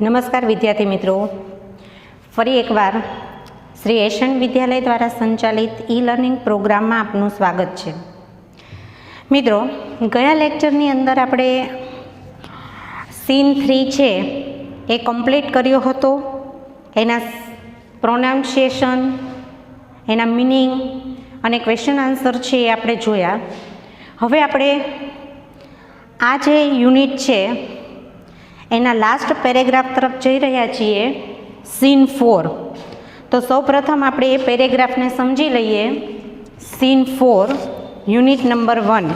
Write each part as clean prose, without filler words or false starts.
નમસ્કાર વિદ્યાર્થી મિત્રો, ફરી એકવાર શ્રી એશિયન વિદ્યાલય દ્વારા સંચાલિત ઈ લર્નિંગ પ્રોગ્રામમાં આપનું સ્વાગત છે. મિત્રો, ગયા લેક્ચરની અંદર આપણે સીન 3 છે એ કમ્પ્લીટ કર્યો હતો. એના પ્રોનાઉન્સિએશન, એના મિનિંગ અને ક્વેશ્ચન આન્સર છે એ આપણે જોયા. હવે આપણે આ જે યુનિટ છે એના લાસ્ટ પેરેગ્રાફ તરફ જઈ રહ્યા છીએ, સીન 4. તો સૌપ્રથમ આપણે એ પેરેગ્રાફને સમજી લઈએ. Scene 4, unit number 1.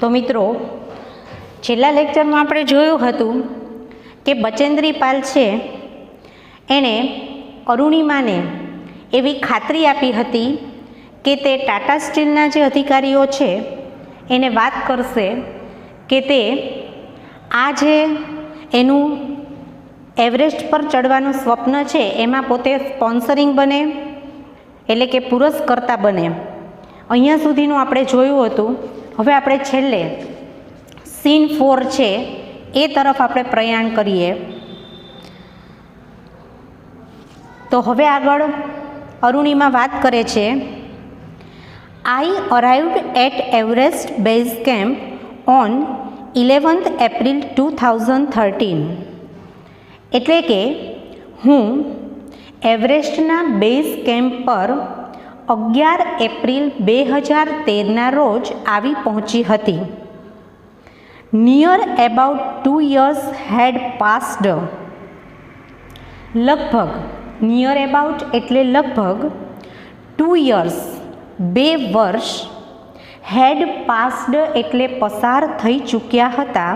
તો મિત્રો, છેલ્લા લેક્ચરમાં આપણે જોયું હતું કે બચેન્દ્રી પાલ છે એણે અરુણિમાને એવી ખાતરી આપી હતી કે તે ટાટા સ્ટીલના જે અધિકારીઓ છે એને વાત કરશે કે તે આ જે એનું એવરેસ્ટ પર ચડવાનું સ્વપ્ન છે એમાં પોતે સ્પોન્સરિંગ બને, એટલે કે પુરસ્કર્તા બને. અહીંયા સુધીનું આપણે જોયું હતું. હવે આપણે છેલ્લે સીન 4 છે એ તરફ આપણે પ્રયાણ કરીએ. તો હવે આગળ અરુણિમા વાત કરે છે, I arrived at Everest Base Camp on 11th April 2013. એટલે કે હું એવરેસ્ટના બેઝ કેમ્પ પર 11 એપ્રિલ 2013ના રોજ આવી પહોંચી હતી. Near about 2 years had passed. લગભગ, નિયર અબાઉટ એટલે લગભગ, 2 years 2 વર્ષ, હેડ પાસ્ડ એટલે પસાર થઈ ચૂક્યા હતા,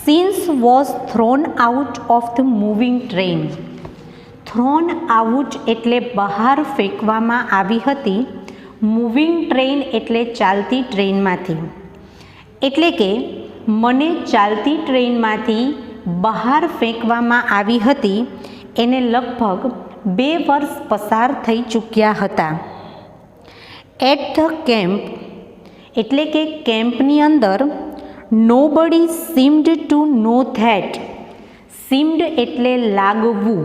since was thrown out of the moving train. Thrown out એટલે બહાર ફેંકવામાં આવી હતી, મૂવિંગ ટ્રેન એટલે ચાલતી ટ્રેનમાંથી. એટલે કે મને ચાલતી ટ્રેનમાંથી બહાર ફેંકવામાં આવી હતી, એને લગભગ 2 વર્ષ પસાર થઈ ચૂક્યા હતા. એટ ધ કેમ્પ એટલે કે કેમ્પની અંદર, nobody seemed to know that. Seemed એટલે લાગવું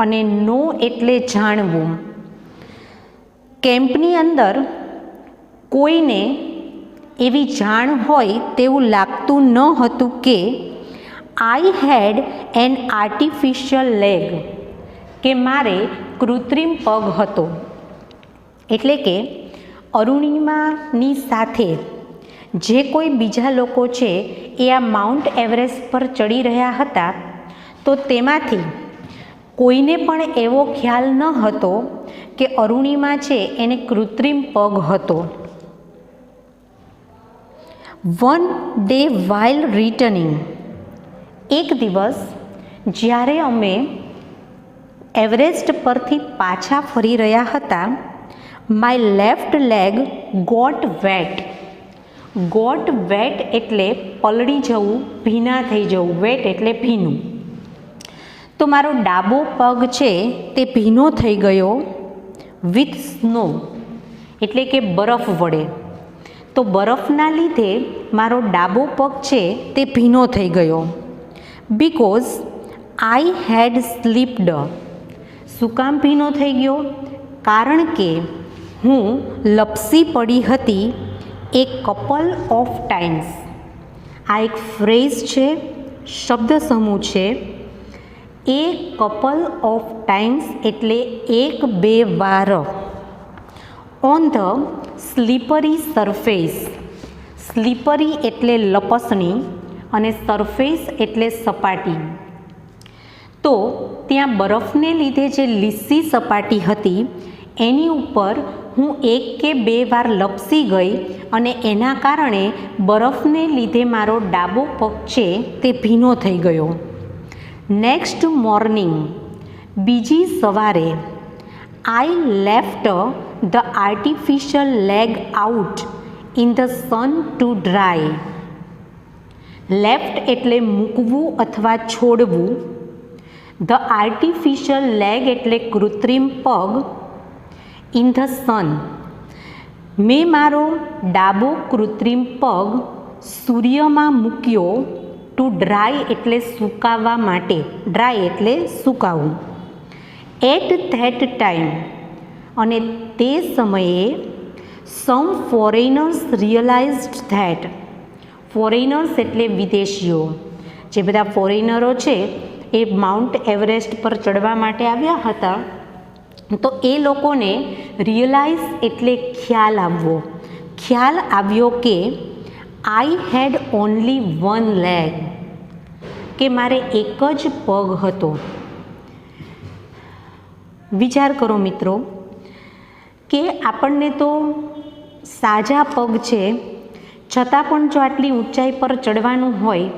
અને નો એટલે જાણવું. કેમ્પની અંદર કોઈને એવી જાણ હોય તેવું લાગતું ન હતું કે આઈ હેડ એન આર્ટિફિશિયલ લેગ, કે મારે કૃત્રિમ પગ હતો. એટલે કે અરુણિમાની સાથે જે કોઈ બીજા લોકો છે એ આ માઉન્ટ એવરેસ્ટ પર ચડી રહ્યા હતા, તો તેમાંથી કોઈને પણ એવો ખ્યાલ ન હતો કે અરુણિમા છે એને કૃત્રિમ પગ હતો. One day while returning. એક દિવસ જ્યારે અમે એવરેસ્ટ પરથી પાછા ફરી રહ્યા હતા, my left leg got wet. Got wet એટલે પલળી જવું, ભીના થઈ જવું. વેટ એટલે ભીનું. તો મારો ડાબો પગ છે તે ભીનો થઈ ગયો, વિથ સ્નો એટલે કે બરફ વડે. તો બરફના લીધે મારો ડાબો પગ છે તે ભીનો થઈ ગયો. Because I had slept. શું કામ ભીનો થઈ ગયો? કારણ કે હું લપસી પડી હતી એ કપલ ઓફ ટાઈમ્સ. આ એક ફ્રેઝ છે, શબ્દ સમૂહ છે. એ કપલ ઓફ ટાઈમ્સ એટલે 1-2 વાર. On the slippery surface. Slippery એટલે લપસણી અને સરફેસ એટલે સપાટી. તો ત્યાં બરફને લીધે જે લીસી સપાટી હતી એની ઉપર હું 1 કે 2 વાર લપસી ગઈ અને એના કારણે બરફને લીધે મારો ડાબો પગ છે તે ભીનો થઈ ગયો. Next morning. બીજી સવારે, I left the artificial leg out in the sun to dry. Left એટલે મૂકવું અથવા છોડવું. ધ આર્ટિફિશિયલ લેગ એટલે કૃત્રિમ પગ. ઇન ધ સન મેં મારો ડાબો કૃત્રિમ પગ સૂર્યમાં મૂક્યો ટુ ડ્રાય એટલે સુકાવવા માટે, ડ્રાય એટલે સુકાવવું. એટ ધેટ ટાઈમ અને તે સમયે સમ ફોરેનર્સ રિયલાઇઝડ ધેટ, ફોરેનર્સ એટલે વિદેશીઓ, જે બધા ફોરેનરો છે એ માઉન્ટ એવરેસ્ટ પર ચડવા માટે આવ્યા હતા, તો એ લોકોને રિયલાઇઝ એટલે ખ્યાલ આવવો, ખ્યાલ આવ્યો કે આઈ હેડ ઓનલી વન લેગ, કે મારે એક જ પગ હતો. વિચાર કરો મિત્રો કે આપણને તો સાજા પગ છે, છતાં પણ જો આટલી ઊંચાઈ પર ચડવાનું હોય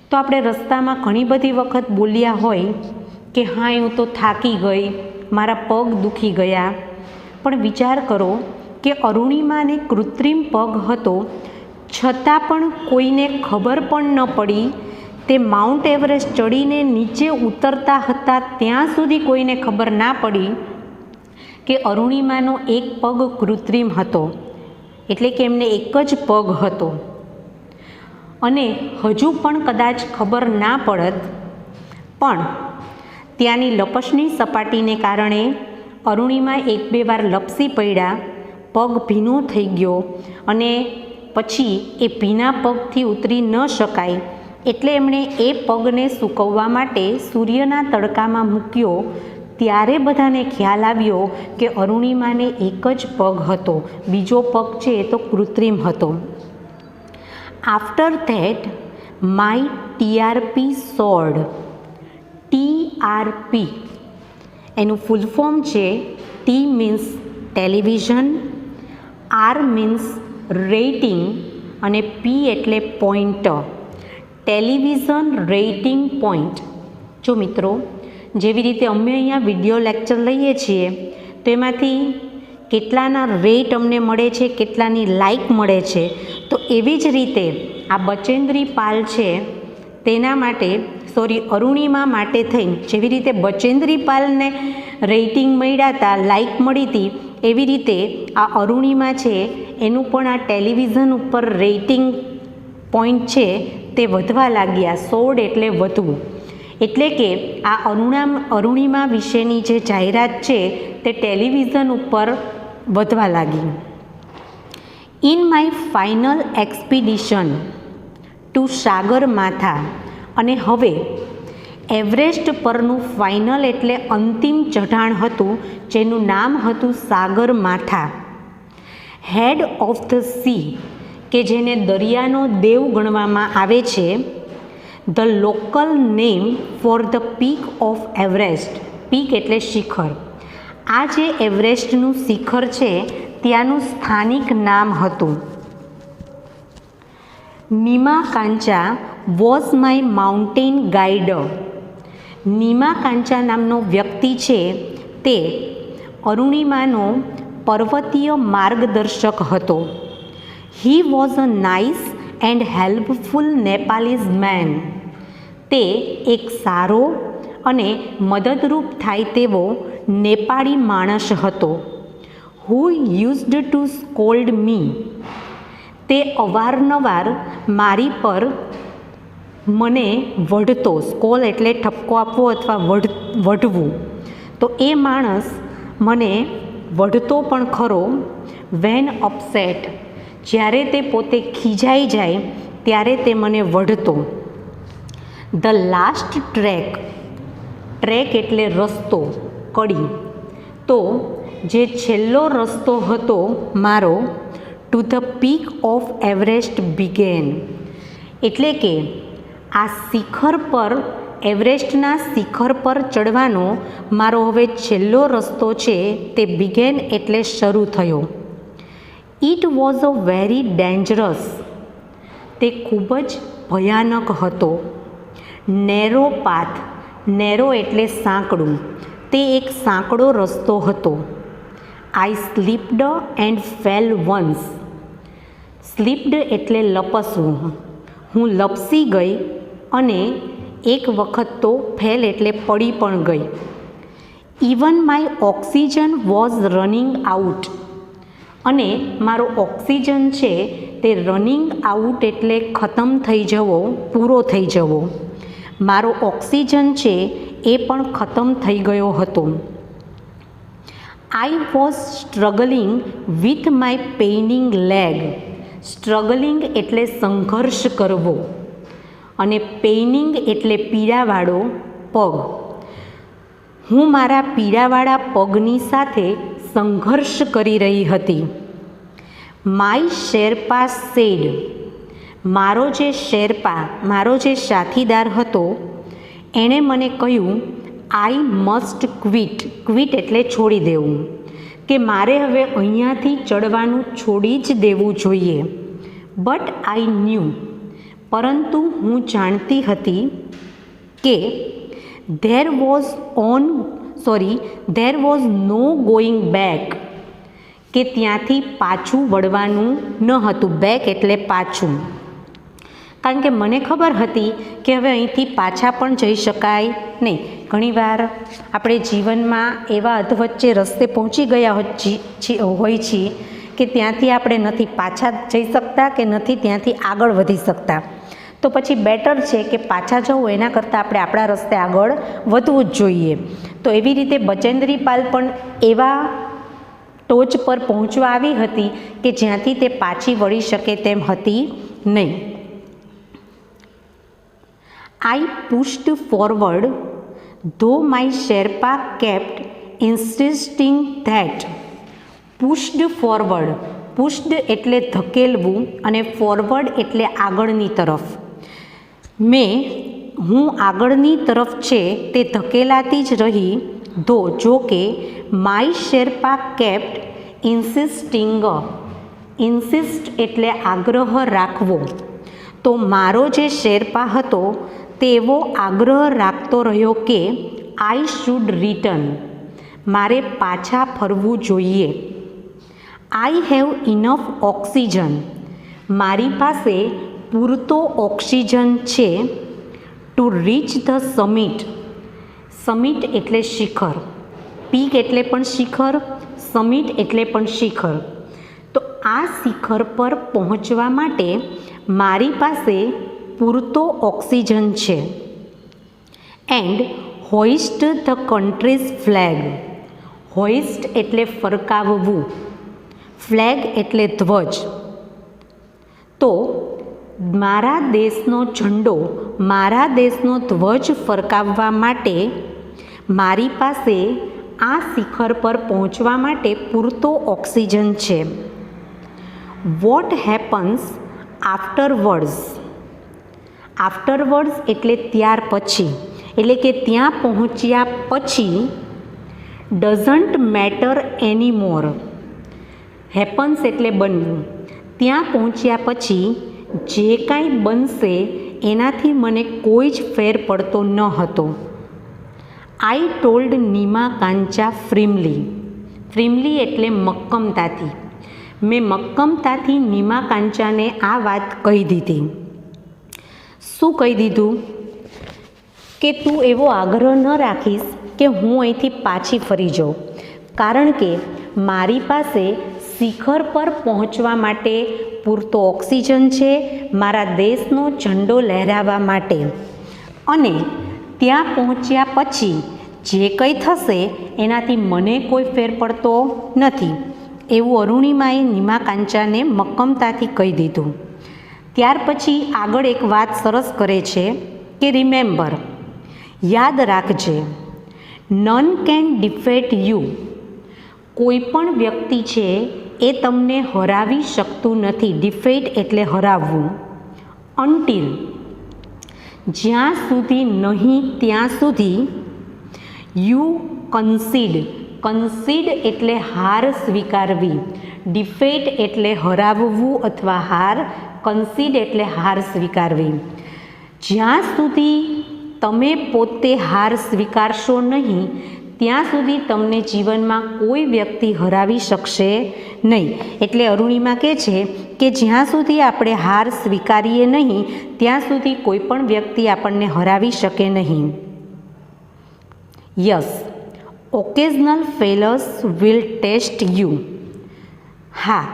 તો આપણે રસ્તામાં ઘણી બધી વખત બોલ્યા હોય કે હા હું તો થાકી ગઈ, મારા પગ દુખી ગયા. પણ વિચાર કરો કે અરુણિમાને કૃત્રિમ પગ હતો, છતાં પણ કોઈને ખબર પણ ન પડી. તે માઉન્ટ એવરેસ્ટ ચડીને નીચે ઉતરતા હતા ત્યાં સુધી કોઈને ખબર ના પડી કે અરુણિમાનો એક પગ કૃત્રિમ હતો, એટલે કે એમને એક જ પગ હતો. અને હજુ પણ કદાચ ખબર ના પડત, પણ ત્યાંની લપસણી સપાટીને કારણે અરુણિમા એક બે વાર લપસી પડ્યા, પગ ભીનો થઈ ગયો અને પછી એ ભીના પગથી ઉતરી ન શકાય એટલે એમણે એ પગને સૂકવવા માટે સૂર્યના તડકામાં મૂક્યો. ત્યારે બધાને ખ્યાલ આવ્યો કે અરુણિમાને એક જ પગ હતો, બીજો પગ છે એ તો કૃત્રિમ હતો. After that my TRP soared, TRP એનું ફૂલ ફોર્મ છે, T means television, R means rating અને પી એટલે પોઈન્ટર, ટેલિવિઝન રેટિંગ પોઈન્ટ. જો મિત્રો, જેવી રીતે અમે અહીંયા વિડીયો લેક્ચર લઈએ છીએ તો એમાંથી કેટલાના રેટ અમને મળે છે, કેટલાની લાઇક મળે છે, તો એવી જ રીતે આ બચેન્દ્રી પાલ છે તેના માટે, અરુણિમા માટે થઈને જેવી રીતે બચેન્દ્રી પાલને રેટિંગ મળ્યા હતા, લાઇક મળી હતી, એવી રીતે આ અરુણિમા છે એનું પણ આ ટેલિવિઝન ઉપર રેટિંગ પોઈન્ટ છે તે વધવા લાગ્યા. સોડ એટલે વધવું, એટલે કે આ અરુણિમા વિશેની જે જાહેરાત છે તે ટેલિવિઝન ઉપર વધવા લાગી. In my final expedition to Sagarmatha, અને હવે એવરેસ્ટ પરનું ફાઇનલ એટલે અંતિમ ચઢાણ હતું જેનું નામ હતું સાગરમાથા. હેડ ઓફ ધ સી, કે જેને દરિયાનો દેવ ગણવામાં આવે છે, the local name for the peak of Everest, peak એટલે શિખર. આ જે એવરેસ્ટનું શિખર છે ત્યાંનું સ્થાનિક નામ હતું. Nima Kancha was my mountain guider, Nima કાંચા નામનો વ્યક્તિ છે તે અરુણિમાનો પર્વતીય માર્ગદર્શક હતો. He was a nice and helpful Nepalese man, તે એક સારો અને મદદરૂપ થાય તેવો નેપાળી માણસ હતો. હુ યુઝડ ટુ સ્કોલ્ડ મી, તે અવારનવાર મારી પર મને વઢતો, સ્કોલ એટલે ઠપકો આપવો અથવા વઢવું, તો એ માણસ મને વઢતો પણ ખરો. વેન અપસેટ, જ્યારે તે પોતે ખીજાઈ જાય ત્યારે તે મને વઢતો. ધ લાસ્ટ ટ્રેક, ટ્રેક એટલે રસ્તો, કડી, તો જે છેલ્લો રસ્તો હતો મારો, to the peak of Everest began, એટલે કે આ શિખર પર, એવરેસ્ટના શિખર પર ચડવાનો મારો હવે છેલ્લો રસ્તો છે તે બિગેન એટલે શરૂ થયો. It was a very dangerous, તે ખૂબ જ ભયાનક હતો. નેરો પાથ, નેરો એટલે સાંકડું, તે એક સાંકડો રસ્તો હતો. I slipped and fell once, slipped એટલે લપસવું, હું લપસી ગઈ અને એક વખત તો ફેલ એટલે પડી પણ ગઈ. Even my oxygen was running out, અને મારો ઓક્સિજન છે તે રનિંગ આઉટ એટલે ખતમ થઈ જવો, પૂરો થઈ જવો. મારો ઓક્સિજન છે એ પણ ખતમ થઈ ગયો હતો. I was struggling with my paining leg. Struggling એટલે સંઘર્ષ કરવો અને પેઇનિંગ એટલે પીડાવાળો પગ. હું મારા પીડાવાળા પગની સાથે સંઘર્ષ કરી રહી હતી. My Sherpa said. મારો જે શેરપા, મારો જે સાથીદાર હતો, એણે મને કહ્યું આઈ મસ્ટ ક્વિટ. ક્વિટ એટલે છોડી દેવું, કે મારે હવે અહીંયાથી ચડવાનું છોડી જ દેવું જોઈએ. But I new. પરંતુ હું જાણતી હતી કે there was no going back. કે ત્યાંથી પાછું વળવાનું ન હતું. બેક એટલે પાછું. કારણ કે મને ખબર હતી કે હવે અહીંથી પાછા પણ જઈ શકાય નહીં. ઘણીવાર આપણે જીવનમાં એવા અધવચ્ચે રસ્તે પહોંચી ગયા હોય છીએ કે ત્યાંથી આપણે નથી પાછા જઈ શકતા કે નથી ત્યાંથી આગળ વધી શકતા. તો પછી બેટર છે કે પાછા જવું એના કરતાં આપણે આપણા રસ્તે આગળ વધવું જ જોઈએ. તો એવી રીતે બચેન્દ્રી પાલ પણ એવા ટોચ પર પહોંચવા આવી હતી કે જ્યાંથી તે પાછી વળી શકે તેમ હતી નહીં. I pushed forward though my Sherpa kept insisting that. Pushed forward. Pushed એટલે ધકેલવું અને ફોરવર્ડ એટલે આગળની તરફ. હું આગળની તરફ છે તે ધકેલાતી જ રહી. ધો જો કે માય શેરપા કેપ્ટ ઇન્સિસ્ટિંગ. ઇન્સિસ્ટ એટલે આગ્રહ રાખવો. તો મારો જે શેરપા હતો તેવો આગ્રહ રાખતો રહ્યો કે આઈ શુડ રિટર્ન. મારે પાછા ફરવું જોઈએ. I have enough oxygen. મારી પાસે પૂરતો ઓક્સિજન છે to reach the summit. Summit એટલે શિખર. પીક એટલે પણ શિખર, સમિટ એટલે પણ શિખર. તો આ શિખર પર પહોંચવા માટે મારી પાસે પૂરતો ઓક્સિજન છે. And હોઇસ્ટ the countries flag. હોઇસ્ટ એટલે ફરકાવવું, ફ્લેગ એટલે ધ્વજ. તો મારા દેશનો ઝંડો, મારા દેશનો ધ્વજ ફરકાવવા માટે મારી પાસે આ શિખર પર પહોંચવા માટે પૂરતો ઓક્સિજન છે. What happens આફ્ટરવર્ડ્સ. આફ્ટરવર્ડ્સ એટલે ત્યાર પછી, એટલે કે ત્યાં પહોંચ્યા પછી. Doesn't matter એનીમોર. હેપન્સ એટલે બનવું. ત્યાં પહોંચ્યા પછી જે કાંઈ બનશે એનાથી મને કોઈ જ ફેર પડતો ન હતો. આઈ ટોલ્ડ નીમા કાંચા ફ્રીમલી. ફ્રીમલી એટલે મક્કમતાથી. મેં મક્કમતાથી નીમા કાંચાને આ વાત કહી દીધી. શું કહી દીધું? કે તું એવો આગ્રહ ન રાખીશ કે હું અહીંથી પાછી ફરી જાઉં, કારણ કે મારી પાસે શિખર પર પહોંચવા માટે પૂરતો ઓક્સિજન છે મારા દેશનો ઝંડો લહેરાવવા માટે. અને ત્યાં પહોંચ્યા પછી જે કંઈ થશે એનાથી મને કોઈ ફેર પડતો નથી, એવું અરુણિમાએ નીમા કાંચાને મક્કમતાથી કહી દીધું. ત્યાર પછી આગળ એક વાત સરસ કરે છે કે રિમેમ્બર, યાદ રાખજે, નન કેન ડિફેટ યુ. કોઈ પણ વ્યક્તિ છે એ તમને હરાવી શકતું નથી. ડિફેટ એટલે હરાવવું. અન્ટિલ, જ્યાં સુધી નહીં ત્યાં સુધી. યુ કન્સીડ. કન્સીડ એટલે હાર સ્વીકારવી. ડિફેટ એટલે હરાવવું અથવા હાર. કન્સીડ એટલે હાર સ્વીકારવી. જ્યાં સુધી તમે પોતે હાર સ્વીકારશો નહીં ત્યાં સુધી તમને જીવનમાં કોઈ વ્યક્તિ હરાવી શકશે નહીં. એટલે અરુણિમા કહે છે કે જ્યાં સુધી આપણે હાર સ્વીકારીએ નહીં ત્યાં સુધી કોઈ પણ વ્યક્તિ આપણને હરાવી શકે નહીં. Yes, occasional failures will test you. હા,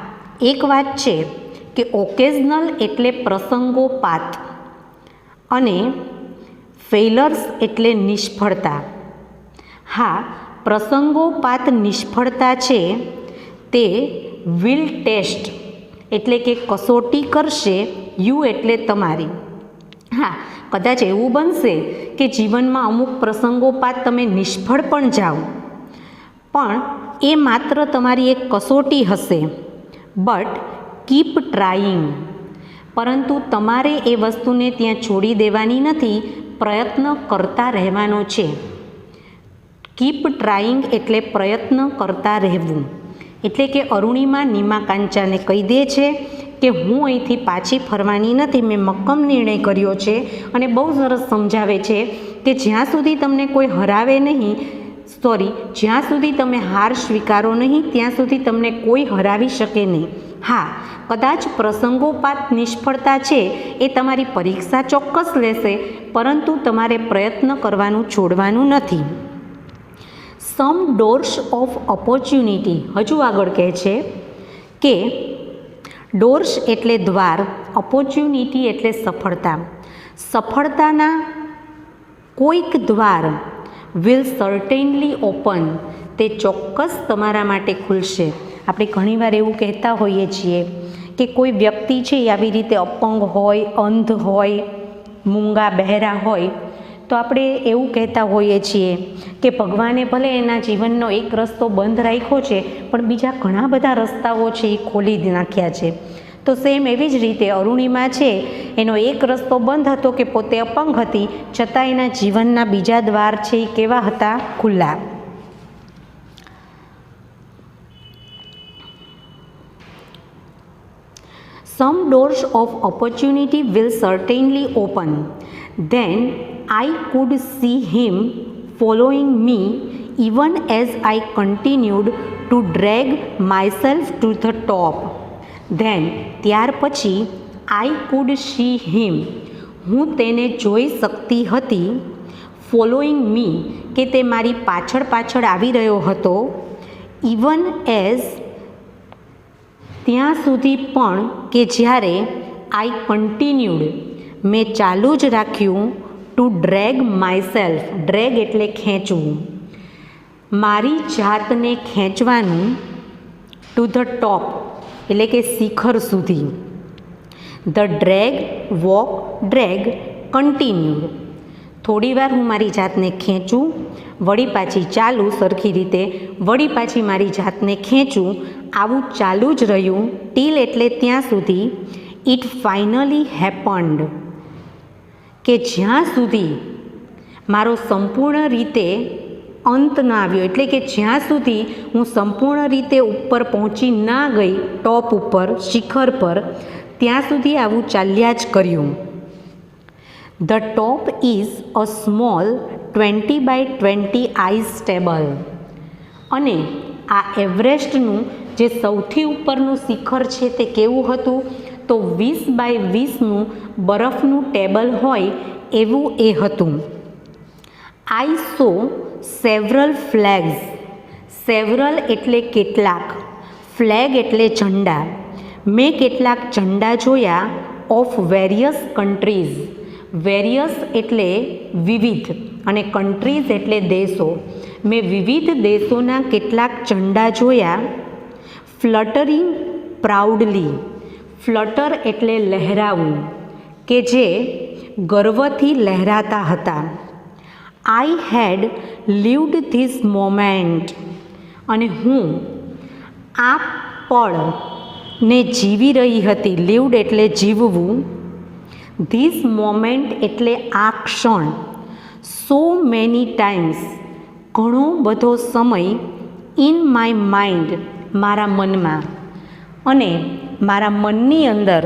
એક વાત છે કે ઓકેઝનલ એટલે પ્રસંગોપાત અને ફેલર્સ એટલે નિષ્ફળતા. હા, પ્રસંગોપાત નિષ્ફળતા છે તે વિલ ટેસ્ટ એટલે કે કસોટી કરશે, યુ એટલે તમારી. હા, કદાચ એવું બનશે કે જીવનમાં અમુક પ્રસંગોપાત તમે નિષ્ફળ પણ જાઓ, પણ એ માત્ર તમારી એક કસોટી હશે. But keep trying. પરંતુ તમારે એ વસ્તુને ત્યાં છોડી દેવાની નથી, પ્રયત્ન કરતા રહેવાનો છે. કીપ ટ્રાઈંગ એટલે પ્રયત્ન કરતા રહેવું. એટલે કે અરુણિમા નીમા કાંચાને કહી દે છે કે હું અહીંથી પાછી ફરવાની નથી, મેં મક્કમ નિર્ણય કર્યો છે. અને બહુ સરસ સમજાવે છે કે જ્યાં સુધી તમને કોઈ હરાવે નહીં, જ્યાં સુધી તમે હાર સ્વીકારો નહીં ત્યાં સુધી તમને કોઈ હરાવી શકે નહીં. હા, કદાચ પ્રસંગોપાત નિષ્ફળતા છે એ તમારી પરીક્ષા ચોક્કસ લેશે, પરંતુ તમારે પ્રયત્ન કરવાનું છોડવાનું નથી. સમ ડોર્સ ઓફ ઓપોર્ચ્યુનિટી. હજુ આગળ કહે છે કે ડોર્સ એટલે દ્વાર, ઓપોર્ચ્યુનિટી એટલે સફળતા. સફળતાના કોઈક દ્વાર વિલ સર્ટેનલી ઓપન, તે ચોક્કસ તમારા માટે ખુલશે. આપણે ઘણીવાર એવું કહેતા હોઈએ છીએ કે કોઈ વ્યક્તિ છે એ આવી રીતે અપંગ હોય, અંધ હોય, મૂંગા બહેરા હોય, તો આપણે એવું કહેતા હોઈએ છીએ કે ભગવાને ભલે એના જીવનનો એક રસ્તો બંધ રાખ્યો છે, પણ બીજા ઘણા બધા રસ્તાઓ છે એ ખોલી નાખ્યા છે. તો સેમ એવી જ રીતે અરુણિમા છે, એનો એક રસ્તો બંધ હતો કે પોતે અપંગ હતી, છતાં એના જીવનના બીજા દ્વાર છે એ કેવા હતા? ખુલ્લા. Some doors of opportunity will certainly open. Then I could see him following me even as I continued to drag myself to the top. Then ત્યાર પછી I could see him, હું તેને જોઈ શકતી હતી, following me કે તે મારી પાછળ પાછળ આવી રહ્યો હતો, even as ત્યાં સુધી પણ કે જ્યારે આઈ કન્ટિન્યુડ મેં ચાલુ જ રાખ્યું, ટુ ડ્રેગ માયસેલ્ફ, ડ્રેગ એટલે ખેંચવું, મારી જાતને ખેંચવાનું, ટુ ધ ટોપ એટલે કે શિખર સુધી. The drag, walk, drag, continued. થોડીવાર હું મારી જાતને ખેંચું, વળી પાછી ચાલુ સરખી રીતે, વળી પાછી મારી જાતને ખેંચું, આવું ચાલુ જ રહ્યું. ટીલ એટલે ત્યાં સુધી. ઇટ ફાઇનલી હેપન્ડ કે જ્યાં સુધી મારો સંપૂર્ણ રીતે અંત ના આવ્યો, એટલે કે જ્યાં સુધી હું સંપૂર્ણ રીતે ઉપર પહોંચી ના ગઈ, ટોપ ઉપર, શિખર પર, ત્યાં સુધી આવું ચાલ્યા જ કર્યું. The top is a small 20 by 20 ice table. અને આ એવરેસ્ટનું જે સૌથી ઉપરનું શિખર છે તે કેવું હતું? તો 20 by 20નું બરફનું ટેબલ હોય એવું એ હતું. I saw several flags. Several એટલે કેટલાક, ફ્લેગ એટલે ઝંડા. મેં કેટલાક ઝંડા જોયા, ઓફ વેરિયસ કન્ટ્રીઝ. વેરિયસ એટલે વિવિધ અને કન્ટ્રીઝ એટલે દેશો. મેં વિવિધ દેશોના કેટલાક ઝંડા જોયા. ફ્લટરિંગ પ્રાઉડલી. ફ્લટર એટલે લહેરાવું, કે જે ગર્વથી લહેરાતા હતા. આઈ હેડ લીવડ ધીસ મોમેન્ટ. અને હું આ પળને જીવી રહી હતી. લીવડ એટલે જીવવું. ધીસ મોમેન્ટ એટલે આ ક્ષણ. સો મેની ટાઈમ્સ, ઘણો બધો સમય. ઇન માય માઇન્ડ, મારા મનમાં. અને મારા મનની અંદર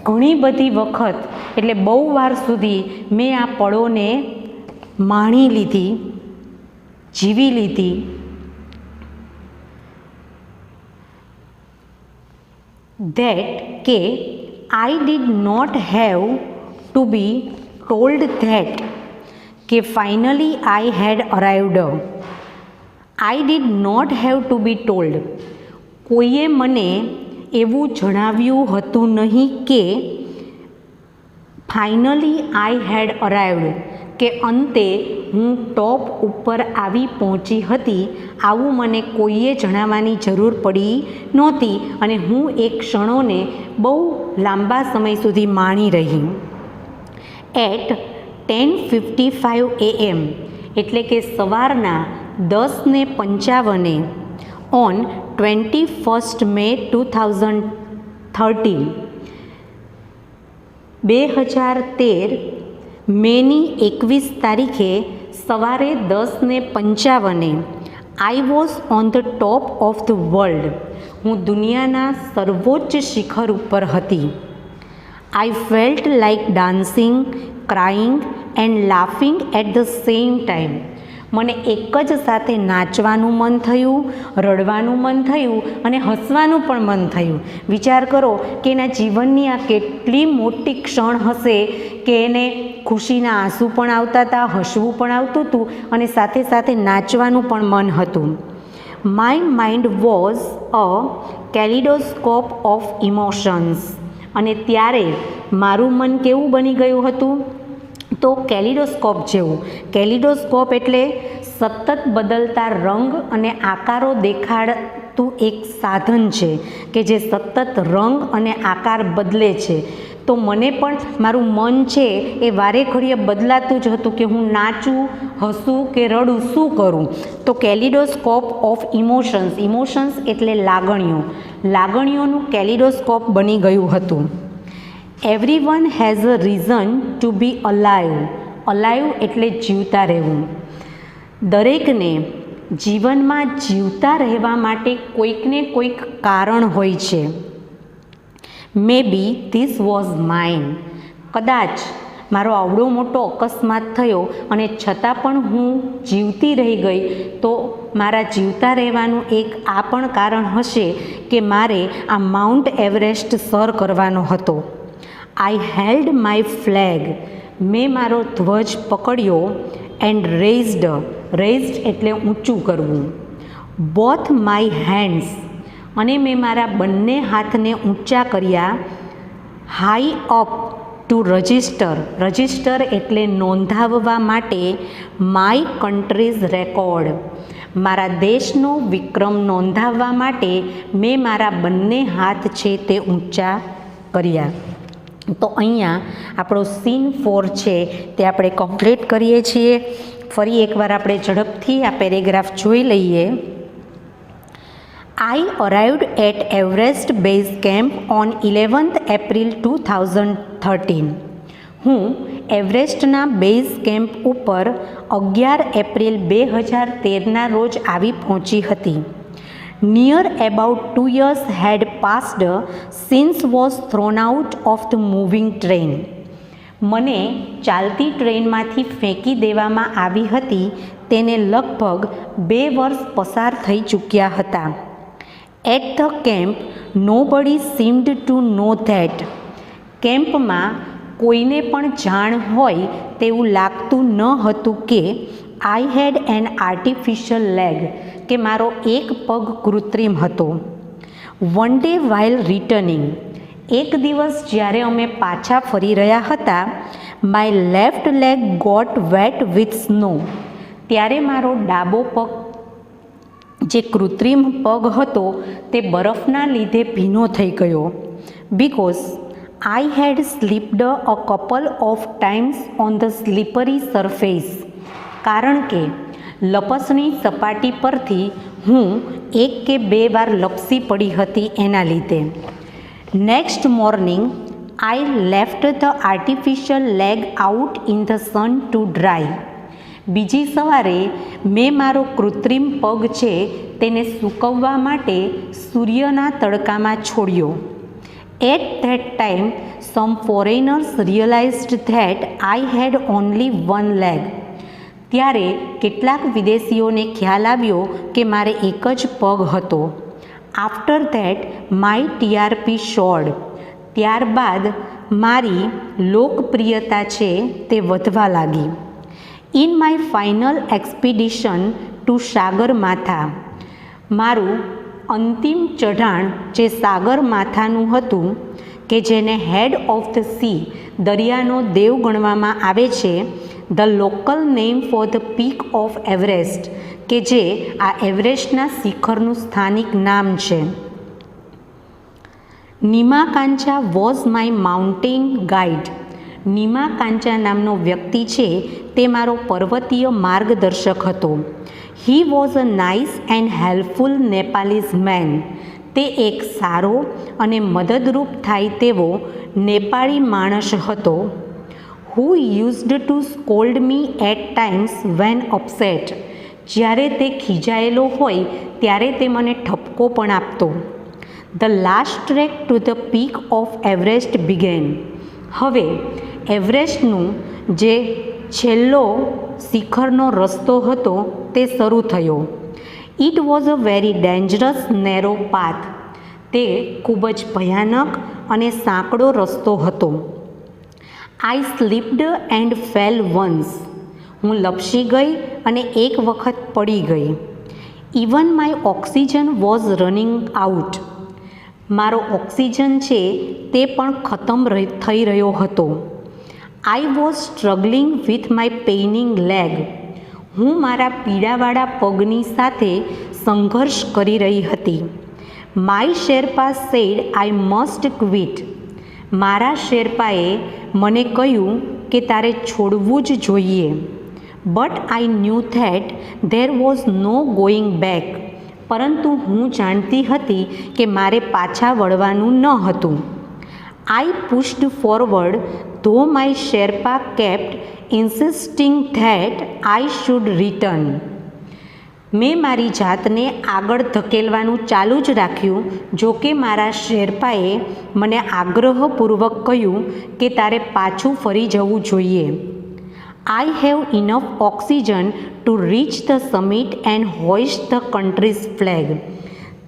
ઘણી બધી વખત, એટલે બહુ વાર સુધી મેં આ પળોને માણી લીધી, જીવી લીધી. ધેટ કે I did not have to be told that, કે finally I had arrived. I did not have to be told, કોઈએ મને એવું જણાવ્યું હતું નહીં કે ફાઇનલી આઈ હેડ અરાઇવ્ડ, કે અંતે હું ટોપ ઉપર આવી પહોંચી હતી, આવું મને કોઈએ જણાવવાની જરૂર પડી નહોતી અને હું એ ક્ષણોને બહુ લાંબા સમય સુધી માણી રહી. એટ 10:55 AM, એટલે કે સવારના 10:55 ઓન 21 May 2013, 2013 મેની 21 તારીખે સવારે 10:55 I was on the top of the world, હું દુનિયાના સર્વોચ્ચ શિખર ઉપર હતી. I felt like dancing, crying and laughing at the same time, મને એક જ સાથે નાચવાનું મન થયું, રડવાનું મન થયું અને હસવાનું પણ મન થયું. વિચાર કરો કે એના જીવનની આ કેટલી મોટી ક્ષણ હશે કે એને ખુશીના આંસુ પણ આવતા હતા, હસવું પણ આવતું હતું અને સાથે સાથે નાચવાનું પણ મન હતું. My mind was a kaleidoscope of emotions, અને ત્યારે મારું મન કેવું બની ગયું હતું? તો કેલિડોસ્કોપ જેવું. કેલિડોસ્કોપ એટલે સતત બદલતા રંગ અને આકારો દેખાડતું એક સાધન છે કે જે સતત રંગ અને આકાર બદલે છે. તો મને પણ મારું મન છે એ વારે ઘડીએ બદલાતું જ હતું કે હું નાચું, હસું કે રડું, શું કરું? તો કેલિડોસ્કોપ ઓફ ઇમોશન્સ, ઇમોશન્સ એટલે લાગણીઓ, લાગણીઓનું કેલિડોસ્કોપ બની ગયું હતું. Everyone has a reason to be alive, alive એટલે જીવતા રહેવું. દરેકને જીવનમાં જીવતા રહેવા માટે કોઈકને કોઈક કારણ હોય છે. મે બી ધીસ વોઝ માઇન, કદાચ મારો આવડો મોટો અકસ્માત થયો અને છતાં પણ હું જીવતી રહી ગઈ, તો મારા જીવતા રહેવાનું એક આ પણ કારણ હશે કે મારે આ માઉન્ટ એવરેસ્ટ સર કરવાનો હતો. આઈ હેલ્ડ માય ફ્લેગ, મેં મારો ધ્વજ પકડ્યો. એન્ડ રેઝડ, રેઝડ એટલે ઊંચું કરવું. બોથ માય હેન્ડ્સ, અને મેં મારા બંને હાથને ઊંચા કર્યા. High up to register, register એટલે નોંધાવવા માટે. માય કન્ટ્રીઝ રેકોર્ડ, મારા દેશનો વિક્રમ નોંધાવવા માટે મેં મારા બંને હાથ છે તે ઊંચા કર્યા. તો અહીંયા આપણો સીન 4 છે તે આપણે કમ્પ્લીટ કરીએ છીએ. ફરી એકવાર આપણે ઝડપથી આ પેરેગ્રાફ જોઈ લઈએ. I arrived at Everest Base Camp on 11th April 2013. હું એવરેસ્ટના બેઝ કેમ્પ ઉપર 11 એપ્રિલ 2013ના રોજ આવી પહોંચી હતી. Near about 2 years had passed since was thrown out of the moving train. મને ચાલતી ટ્રેનમાંથી ફેંકી દેવામાં આવી હતી તેને લગભગ 2 વર્ષ પસાર થઈ ચૂક્યા હતા. At the camp, nobody seemed to know that. કેમ્પમાં કોઈને પણ જાણ હોય તેવું લાગતું ન હતું કે I had an artificial leg, કે મારો એક પગ કૃત્રિમ હતો. One day while returning, એક દિવસ જ્યારે અમે પાછા ફરી રહ્યા હતા, my left leg got wet with snow. ત્યારે મારો ડાબો પગ જે કૃત્રિમ પગ હતો તે બરફના લીધે ભીનો થઈ ગયો. Because I had slipped a couple of times on the slippery surface. કારણ કે લપસણી સપાટી પરથી હું 1 કે 2 વાર લપસી પડી હતી એના લીધે. Next morning I left the artificial leg out in the sun to dry. બીજી સવારે મેં મારો કૃત્રિમ પગ છે તેને સૂકવવા માટે સૂર્યના તડકામાં છોડ્યો. At that time some foreigners realized that I had only 1 leg. ત્યારે કેટલાક વિદેશીઓને ખ્યાલ આવ્યો કે મારે એક જ પગ હતો. After that my TRP soared. ત્યારબાદ મારી લોકપ્રિયતા છે તે વધવા લાગી. In my final expedition to Sagarmatha. મારું અંતિમ ચઢાણ જે સાગરમાથાનું હતું, કે જેને હેડ ઓફ ધ સી, દરિયાનો દેવ ગણવામાં આવે છે, the local name for the peak of Everest, કે જે આ એવરેસ્ટના શિખરનું સ્થાનિક નામ છે. Nima Kancha was my mountain guide. નીમા કાંચા નામનો વ્યક્તિ છે તે મારો પર્વતીય માર્ગદર્શક હતો. He was a nice and helpful Nepalese man. તે એક સારો અને મદદરૂપ થાય તેવો નેપાળી માણસ હતો. Who used to scold me at times when upset. જ્યારે તે ખીજાયેલો હોય ત્યારે તે મને ઠપકો પણ આપતો. The last track to the peak of Everest began. હવે એવરેસ્ટનું જે છેલ્લો શિખરનો રસ્તો હતો તે શરૂ થયો. It was a very dangerous narrow path. તે ખૂબ જ ભયાનક અને સાંકડો રસ્તો હતો. I slipped and fell once. હું લપસી ગઈ અને એક વખત પડી ગઈ. Even my oxygen was running out. મારો ઓક્સિજન છે તે પણ ખતમ થઈ રહ્યો હતો. I was struggling with my paining leg. હું મારા પીડાવાળા પગની સાથે સંઘર્ષ કરી રહી હતી. My Sherpa said I must quit. મારા શેરપાએ મને કહ્યું કે તારે છોડવું જ જોઈએ. But I knew that there was no going back. પરંતુ હું જાણતી હતી કે મારે પાછા વળવાનું ન હતું. I pushed forward though my Sherpa kept insisting that I should return. મેં મારી જાતને આગળ ધકેલવાનું ચાલુ જ રાખ્યું. જો કે મારા શેરપાએ મને આગ્રહપૂર્વક કહ્યું કે તારે પાછું ફરી જવું જોઈએ. I have enough oxygen to reach the summit and હોઇસ્ટ the countries flag.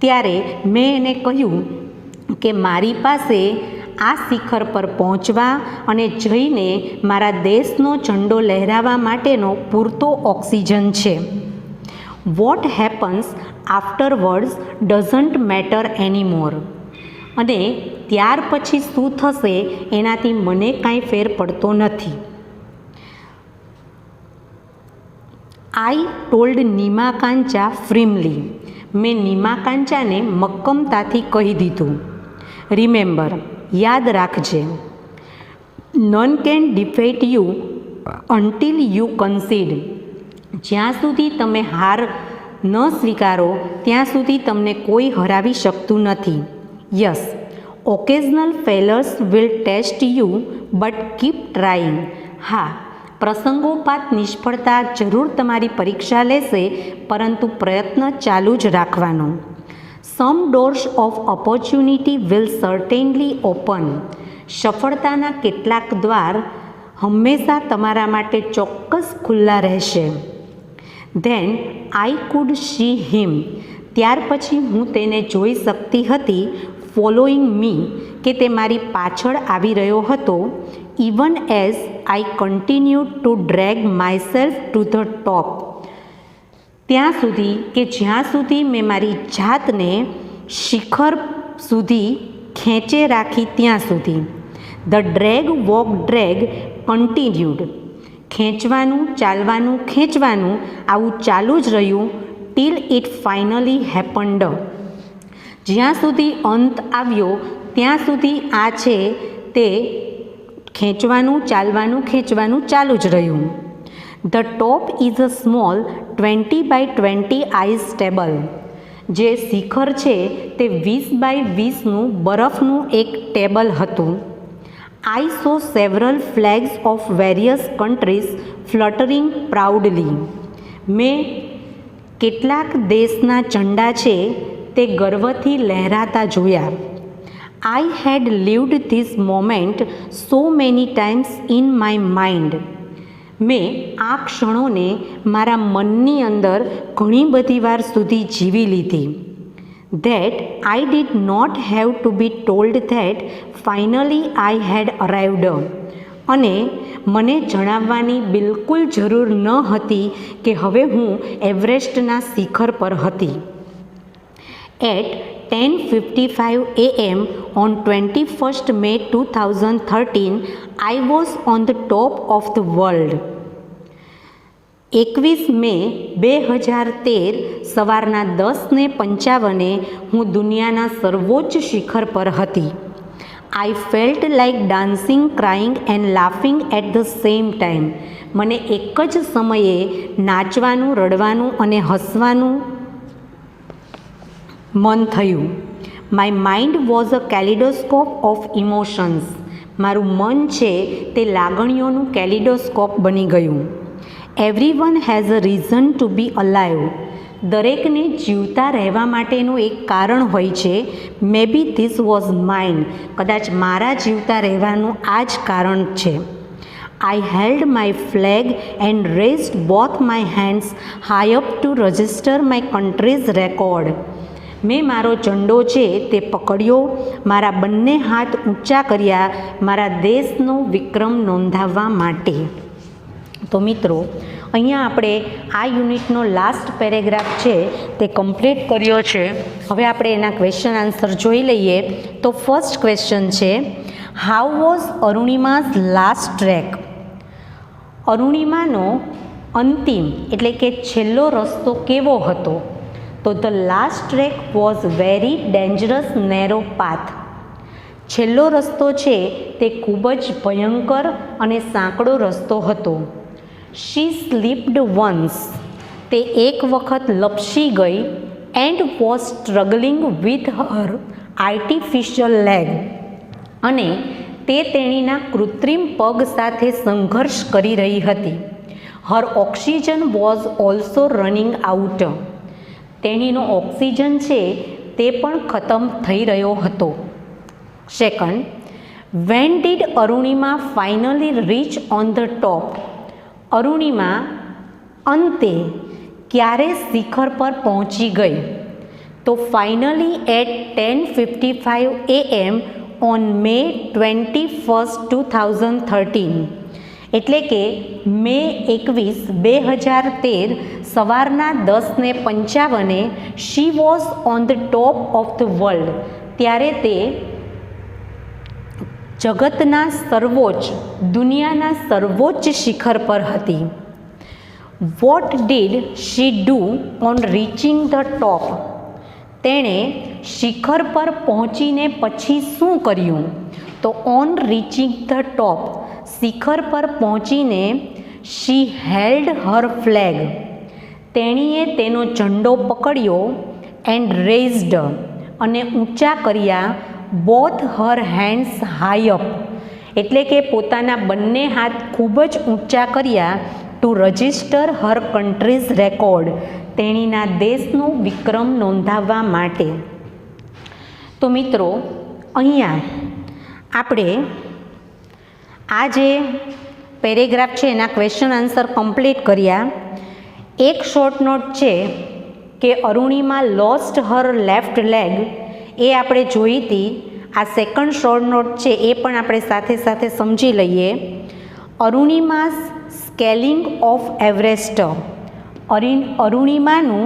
ત્યારે મેં એને કહ્યું કે મારી પાસે આ શિખર પર પહોંચવા અને જઈને મારા દેશનો ઝંડો લહેરાવવા માટેનો પૂરતો ઓક્સિજન છે. What happens આફ્ટરવર્ડ્સ doesn't matter એનીમોર. અને ત્યાર પછી શું થશે એનાથી મને કાંઈ ફેર પડતો નથી. I told Nima Kancha firmly. મેં નીમા કાંચાને મક્કમતાથી કહી દીધું. રિમેમ્બર, યાદ રાખજે, none can defeat you until you concede. જ્યાં સુધી તમે હાર ન સ્વીકારો ત્યાં સુધી તમને કોઈ હરાવી શકતું નથી. Yes, occasional failures will test you but keep trying. હા, પ્રસંગોપાત નિષ્ફળતા જરૂર તમારી પરીક્ષા લેશે, પરંતુ પ્રયત્ન ચાલુ જ રાખવાનો. Some doors of opportunity will certainly open. સફળતાના કેટલાક દ્વાર હંમેશા તમારા માટે ચોક્કસ ખુલ્લા રહેશે. Then I could see him. ત્યાર પછી હું તેને જોઈ શકતી હતી. ફોલોઈંગ મી, કે તે મારી પાછળ આવી રહ્યો હતો. Even as I continue two drag myself to the top. ત્યાં સુધી કે જ્યાં સુધી મેં મારી જાતને શિખર સુધી ખેંચે રાખી ત્યાં સુધી. The drag walk drag continued. ખેંચવાનું ચાલવાનું ખેંચવાનું આવું ચાલુ જ રહ્યું. Till it finally happened. જ્યાં સુધી અંત આવ્યો ત્યાં સુધી આ છે તે ખેંચવાનું ચાલવાનું ખેંચવાનું ચાલુ જ રહ્યું. The top is a small 20 by 20 ice table. જે શિખર છે તે 20 by 20નું બરફનું એક ટેબલ હતું. I saw several flags of various countries fluttering proudly. મેં કેટલાક દેશના ઝંડા છે તે ગર્વથી લહેરાતા જોયા. I had lived this moment so many times in my mind. મેં આ ક્ષણોને મારા મનની અંદર ઘણી બધી વાર સુધી જીવી લીધી. That I did not have to be told that finally I had arrived. અને મને જણાવવાની બિલકુલ જરૂર ન હતી કે હવે હું એવરેસ્ટના શિખર પર હતી. At 10:55 a.m. on 21st May 2013, I was on the top of the world. 21 મે 2013 સવારના 10:55 હું દુનિયાના સર્વોચ્ચ શિખર પર હતી. I felt like dancing, crying and laughing at the same time. મને એક જ સમયે નાચવાનું, રડવાનું અને હસવાનું મન થયું. My mind was a kaleidoscope of emotions. મારું મન છે તે લાગણીઓનું કેલિડોસ્કોપ બની ગયું. Everyone has a reason to be alive. દરેકને જીવતા રહેવા માટેનું એક કારણ હોય છે. મે બી ધીસ વોઝ માઇન. કદાચ મારા જીવતા રહેવાનું આ જ કારણ છે. I held my flag and raised both my hands high up to register my country's record. મેં મારો ઝંડો છે તે પકડ્યો, મારા બંને હાથ ઊંચા કર્યા મારા દેશનો વિક્રમ નોંધાવવા માટે. તો મિત્રો, અહીંયા આપણે આ યુનિટનો લાસ્ટ પેરેગ્રાફ છે તે કમ્પ્લીટ કર્યો છે. હવે આપણે એના ક્વેશ્ચન આન્સર જોઈ લઈએ. તો ફર્સ્ટ ક્વેશ્ચન છે, how was Arunima's last track? અરુણિમાનો અંતિમ એટલે કે છેલ્લો રસ્તો કેવો હતો? તો the last track was very dangerous narrow path. છેલ્લો રસ્તો છે તે ખૂબ જ ભયંકર અને સાંકડો રસ્તો હતો. She slipped once. તે એક વખત લપસી ગઈ. And was struggling with her artificial leg. અને તે તેણીના કૃત્રિમ પગ સાથે સંઘર્ષ કરી રહી હતી. Her oxygen was also running out. તેણીનો ઓક્સિજન છે તે પણ ખતમ થઈ રહ્યો હતો. Second, when did Arunima finally reach on the top? Arunima અંતે ક્યારે શિખર પર પહોંચી ગઈ? તો ફાઇનલી એટ 10:55 a.m. ઓન મે 21, 2013. એટલે કે મે 21, 2013 સવારના 10:55 she was on the top of the world. ત્યારે તે જગતના સર્વોચ્ચ, દુનિયાના સર્વોચ્ચ શિખર પર હતી. What did she do on reaching the top? તેણે શિખર પર પહોંચીને પછી શું કર્યું? તો ઓન રીચિંગ ધ ટોપ, શિખર પર પહોંચીને શી હેલ્ડ હર ફ્લેગ. તેણીએ તેનો ઝંડો પકડ્યો. એન્ડ રેઝડ, અને ઊંચા કર્યા. Both her hands high up, એટલે કે પોતાના બંને હાથ ખૂબ જ ઊંચા કર્યા. To register her country's record, તેણીના દેશનો વિક્રમ નોંધાવવા માટે. તો મિત્રો, અહીંયા આપણે આ જે પેરેગ્રાફ છે એના ક્વેશ્ચન આન્સર કમ્પ્લીટ કર્યા. એક શોર્ટ નોટ છે કે Arunima lost her left leg, એ આપણે જોઈ હતી. આ સેકન્ડ શોર્ટ નોટ છે એ પણ આપણે સાથે સાથે સમજી લઈએ. Arunima's scaling of Everest. અરુણિમાનું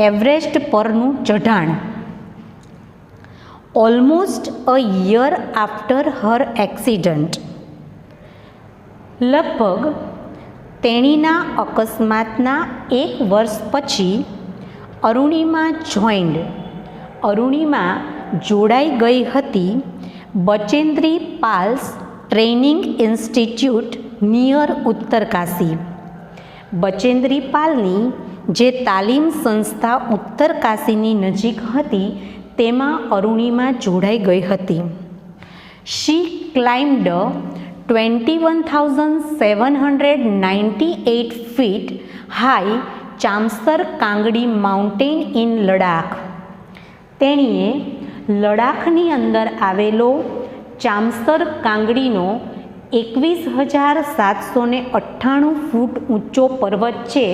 Everest પરનું ચઢાણ. Almost a year after Har accident. લગભગ તેણીના અકસ્માતના 1 વર્ષ પછી અરુણિમા જોઈન્ડ. અરુણિમા જોડાઈ ગઈ હતી Bachendri Pal's training institute near Uttarkashi. Bachendri પાલની જે તાલીમ સંસ્થા ઉત્તરકાશીની નજીક હતી તેમાં અરુણિમા જોડાઈ ગઈ હતી. She climbed 21,798 feet high Chamser Kangri mountain in Ladakh. તેણીએ લડાખની અંદર આવેલો ચામસર કાંગડીનો 21,798 ફૂટ ઊંચો પર્વત છે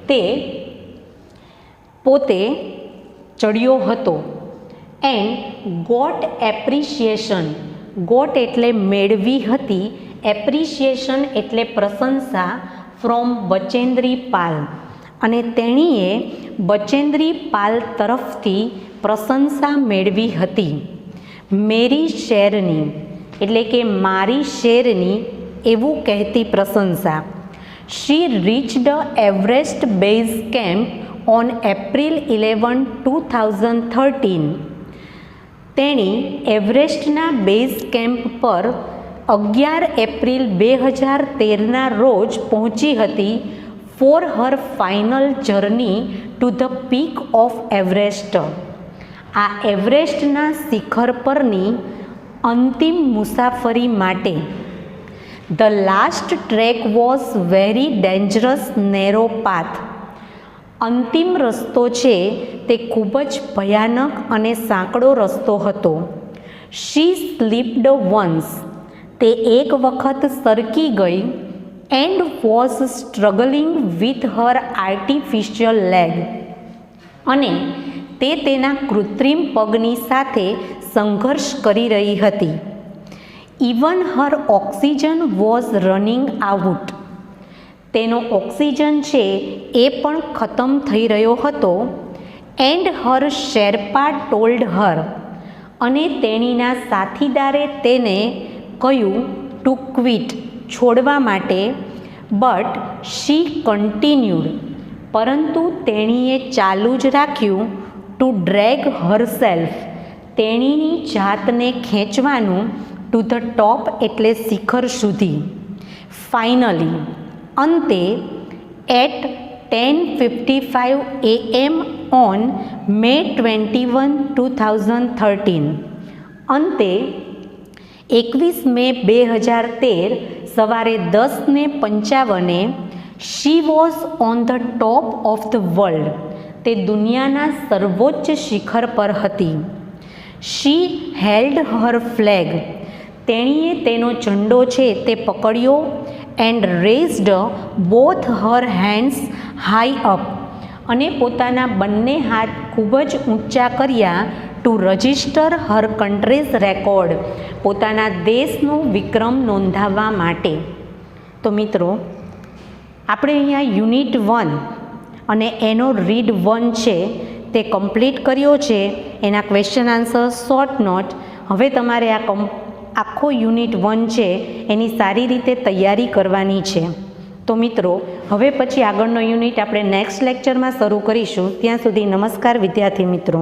તે પોતે ચડ્યો હતો. And got appreciation. ગોટ એટલે મેળવી હતી, એપ્રિશિએશન એટલે પ્રશંસા, ફ્રોમ બચેન્દ્રી પાલ. અને તેણીએ બચેન્દ્રી પાલ તરફથી પ્રશંસા મેળવી હતી. મેરી શેરની એટલે કે મારી શેરની એવું કહેતી પ્રશંસા. She reached Everest base camp on April 11, 2013. તેણી એવરેસ્ટના બેઝ કેમ્પ પર 11 એપ્રિલ 2013ના રોજ પહોંચી હતી for her final journey to the peak of Everest. આ એવરેસ્ટના શિખર પરની અંતિમ મુસાફરી માટે. The last track was very dangerous narrow path. અંતિમ રસ્તો છે તે ખૂબ જ ભયાનક અને સાંકડો રસ્તો હતો. She slipped once. તે એક વખત સરકી ગઈ. And was struggling with her artificial leg. અને તે તેના કૃત્રિમ પગની સાથે સંઘર્ષ કરી રહી હતી. Even her oxygen was running out. તેનો ઓક્સિજન છે એ પણ ખતમ થઈ રહ્યો હતો. And her Sherpa told her. અને તેણીના સાથીદારે તેને કહ્યું ટુ ક્વિટ છોડવા માટે. But she continued. પરંતુ તેણીએ ચાલુ જ રાખ્યું ટુ ડ્રેગ હરસેલ્ફ. તેણીની જાતને ખેંચવાનું ટુ ધ ટોપ એટલે શિખર સુધી. ફાઇનલી અંતે એટ 10:55 AM ઓન May 21, 2013. અંતે 21 મે 2013 સવારે 10:55 she was on the top of the world. તે દુનિયાના સર્વોચ્ચ શિખર પર હતી. She held her flag. તેણીએ તેનો ઝંડો છે તે પકડ્યો. And raised both her hands high up. અને પોતાના બંને હાથ ખૂબ જ ઊંચા કર્યા to register her country's record. પોતાના દેશનો વિક્રમ નોંધાવવા માટે. તો મિત્રો આપણે અહીંયા યુનિટ 1 અને એનો રીડ 1 છે તે કમ્પ્લીટ કર્યો છે. એના ક્વેશ્ચન આન્સર શોર્ટ નોટ. હવે તમારે આખો યુનિટ 1 છે એની સારી રીતે તૈયારી કરવાની છે. તો મિત્રો હવે પછી આગળનો યુનિટ આપણે નેક્સ્ટ લેક્ચરમાં શરૂ કરીશું. ત્યાં સુધી નમસ્કાર વિદ્યાર્થી મિત્રો.